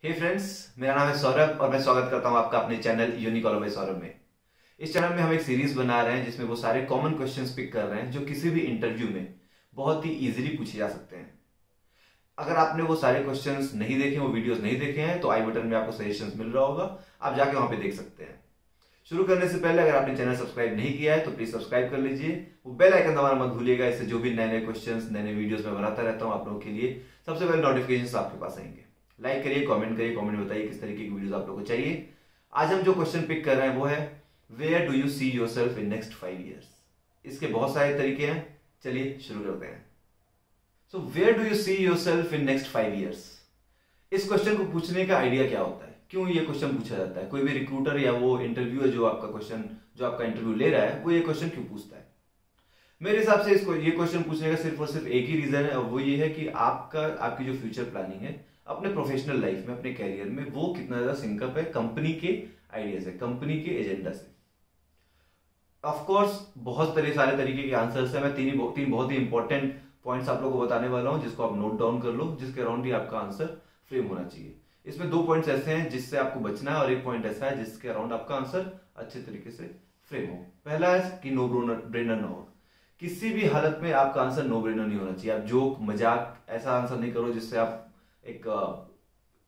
हे friends, मेरा नाम है सौरभ और मैं स्वागत करता हूं आपका अपने channel unique all by Saurabh में। इस चैनल में हम एक सीरीज बना रहे हैं जिसमें वो सारे कॉमन क्वेश्चंस पिक कर रहे हैं जो किसी भी इंटरव्यू में बहुत ही इजीली पूछे जा सकते हैं। अगर आपने वो सारे क्वेश्चंस नहीं देखे, वो वीडियोस नहीं देखे हैं, तो आई बटन में आपको सजेशंस मिल रहा होगा, आप जाके वहां पे देख सकते हैं। शुरू करने से पहले अगर आपने चैनल सब्सक्राइब नहीं किया है तो प्लीज सब्सक्राइब कर लीजिए, वो बेल आइकन दबाना मत भूलिएगा। इससे जो भी नए नए क्वेश्चंस, नए नए वीडियोस मैं बनाता रहता हूँ आप लोगों के लिए, सबसे पहले नोटिफिकेशन आपके पास आएंगे। लाइक करिए, कमेंट में बताइए किस तरीके की वीडियोस आप लोगों को चाहिए। आज हम जो क्वेश्चन पिक कर रहे हैं वो है where do you see yourself in next 5 years। इसके बहुत सारे तरीके हैं, चलिए शुरू करते हैं। So where do you see yourself in next 5 years, इस क्वेश्चन को पूछने का आइडिया क्या होता है, क्यों ये क्वेश्चन पूछा जाता है? कोई भी रिक्रूटर या वो इंटरव्यूअर जो आपका इंटरव्यू ले रहा है वो ये क्वेश्चन क्यों पूछता है? मेरे हिसाब से इसको ये क्वेश्चन पूछने का सिर्फ और सिर्फ एक ही रीजन है, और वो ये है कि आपकी जो फ्यूचर प्लानिंग है अपने प्रोफेशनल लाइफ में, अपने कैरियर में, वो कितना ज्यादा सिंकअप है कंपनी के आइडिया से, कंपनी के एजेंडा से। ऑफ कोर्स बहुत सारे तरीके के आंसर्स है। मैं तीन बहुत ही इंपॉर्टेंट पॉइंट्स आप लोगों को बताने वाला हूं, जिसको आप नोट डाउन कर लो, जिसके अराउंड ही आपका आंसर फ्रेम होना चाहिए। इसमें 2 पॉइंट्स ऐसे हैं जिससे आपको बचना है और 1 पॉइंट ऐसा है जिसके अराउंड आपका आंसर अच्छे तरीके से फ्रेम हो। पहला है कि नो ब्रेनर ना हो। किसी भी हालत में आपका आंसर नो ब्रेनर नहीं होना चाहिए। आप जोक, मजाक ऐसा आंसर नहीं करो जिससे आप एक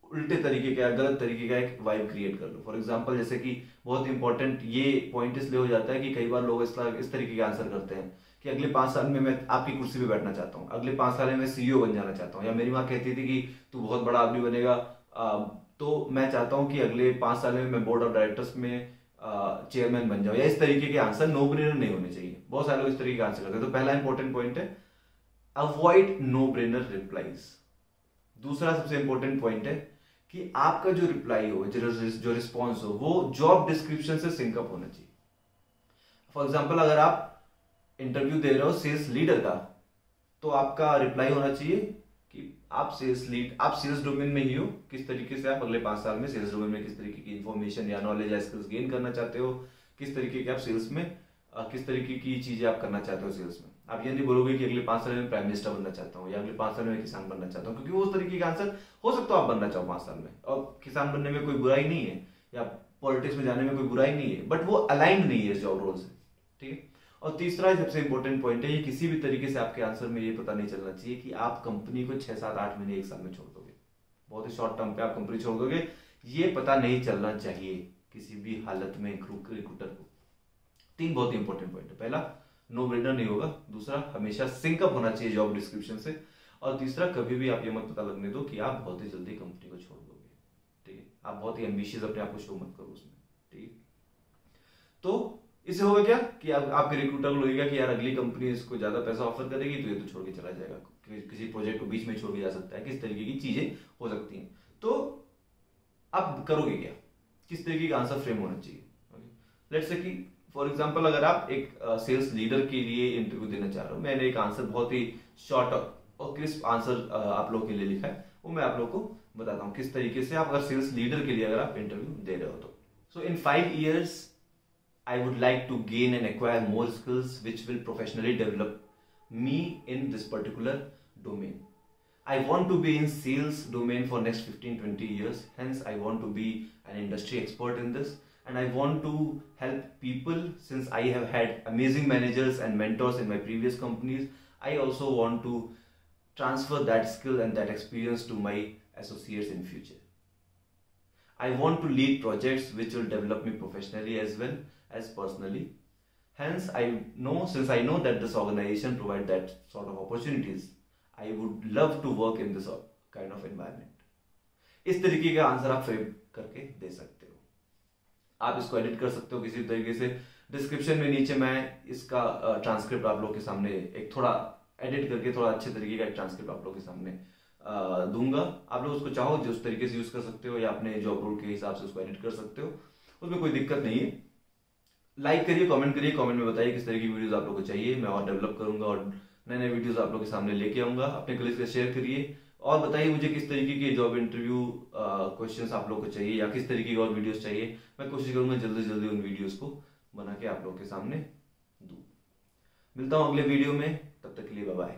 उल्टे तरीके का, गलत तरीके का एक वाइब क्रिएट कर लो। फॉर एग्जांपल, जैसे कि बहुत इंपॉर्टेंट ये पॉइंट इसलिए हो जाता है कि कई बार लोग इस तरीके के आंसर करते हैं कि अगले 5 साल में मैं आपकी कुर्सी पे बैठना चाहता हूँ, अगले 5 साल में मैं सीईओ बन जाना चाहता हूँ, या मेरी माँ कहती थी कि तू बहुत बड़ा आदमी बनेगा, तो मैं चाहता हूँ कि अगले 5 साल में मैं बोर्ड ऑफ डायरेक्टर्स में चेयरमैन बन जाऊँ। या इस तरीके के आंसर नो ब्रेनर नहीं होने चाहिए। बहुत सारे लोग इस तरीके के आंसर करते हैं। तो पहला इंपॉर्टेंट पॉइंट है अवॉइड नो ब्रेनर रिप्लाईज। दूसरा सबसे इंपॉर्टेंट पॉइंट है कि आपका जो रिप्लाई हो, जो रिस्पॉन्स हो, वो जॉब डिस्क्रिप्शन से सिंकअप होना चाहिए। फॉर एग्जाम्पल, अगर आप इंटरव्यू दे रहे हो सेल्स लीडर का, तो आपका रिप्लाई होना चाहिए कि आप सेल्स डोमेन में ही हो, किस तरीके से आप अगले 5 साल में सेल्स डोमेन में किस तरीके की इंफॉर्मेशन या नॉलेज या स्किल्स गेन करना चाहते हो, किस तरीके के आप सेल्स में किस तरीके की चीजें आप करना चाहते हो सेल्स में। आप ये नहीं बोलोगे कि अगले 5 साल में प्राइम मिनिस्टर बनना चाहता हूँ या अगले 5 साल में किसान बनना चाहता हूँ, क्योंकि वो उस तरीके का आंसर हो सकता है आप बनना चाहो 5 साल में, और किसान बनने में कोई बुराई नहीं है या पॉलिटिक्स में जाने में कोई बुराई नहीं है, बट वो अलाइंड नहीं है इस जॉब रोल से। ठीक है। और तीसरा सबसे इंपॉर्टेंट पॉइंट है, ये किसी भी तरीके से आपके आंसर में ये पता नहीं चलना चाहिए कि आप कंपनी को 6, 7, 8 महीने, 1 साल में छोड़ दोगे, बहुत ही शॉर्ट टर्म पे आप कंपनी छोड़ दोगे। ये पता नहीं चलना चाहिए किसी भी हालत में रिक्रूटर को। 3 बहुत ही इंपॉर्टेंट पॉइंट है। पहला, नो ब्रेनर नहीं होगा। दूसरा, हमेशा सिंकअप होना चाहिए जॉब डिस्क्रिप्शन से। और तीसरा, कभी भी आप ये मत पता लगने दो कि आप बहुत ही जल्दी कंपनी को छोड़ दोगे। ठीक है। आप बहुत ही एम्बिशियस अपने आप को शो मत करो उसमें। ठीक है। तो इससे होगा क्या कि आपके रिक्रूटर को लगेगा कि यार अगली कंपनी इसको ज्यादा पैसा ऑफर करेगी तो ये तो छोड़ के चला जाएगा, किसी प्रोजेक्ट को बीच में छोड़ के जा सकता है, किस तरीके की चीजें हो सकती हैं। तो आप करोगे क्या, किस तरीके का आंसर फ्रेम होना चाहिए? लेट्स से कि फॉर एग्जांपल, अगर आप एक सेल्स लीडर के लिए इंटरव्यू देना चाह रहे हो, मैंने एक आंसर बहुत ही शॉर्ट और क्रिस्प आंसर आप लोगों के लिए लिखा है, वो मैं आप लोगों को बताता हूँ किस तरीके से आप अगर सेल्स लीडर के लिए अगर आप इंटरव्यू दे रहे हो तो। सो इन 5 years I would like to gain and acquire more skills which will professionally develop me in this particular domain. I want to be in sales domain for next 15-20 years. Hence, I want to be an industry expert in this, and I want to help people. Since I have had amazing managers and mentors in my previous companies, I also want to transfer that skill and that experience to my associates in future. I want to lead projects which will develop me professionally as well as personally. Hence, since I know that this organization provide that sort of opportunities, I would love to work in this kind of environment. इस तरीके का answer आप frame करके दे सकते हो। आप इसको edit कर सकते हो किसी तरीके से। डिस्क्रिप्शन में नीचे मैं इसका ट्रांसक्रिप्ट आप लोग के सामने एक थोड़ा एडिट करके थोड़ा अच्छे तरीके का एक ट्रांसक्रिप्ट आप लोग के सामने दूंगा। आप लोग उसको चाहो जो उस तरीके से यूज कर सकते हो या अपने जॉब रोल के हिसाब से उसको एडिट कर सकते हो, उसमें कोई दिक्कत नहीं है। लाइक करिए, कमेंट में बताइए किस तरह की वीडियोस आप लोग को चाहिए। मैं और डेवलप करूंगा और नए नए वीडियोस आप लोग के सामने लेके आऊंगा। अपने कलीग्स से शेयर करिए और बताइए मुझे किस तरीके के जॉब इंटरव्यू क्वेश्चंस आप लोग को चाहिए या किस तरीके की और वीडियोस चाहिए। मैं कोशिश करूंगा जल्दी जल्दी उन वीडियोस को बना के आप लोग के सामने दूं। मिलता हूं अगले वीडियो में, तब तक के लिए बाय बाय।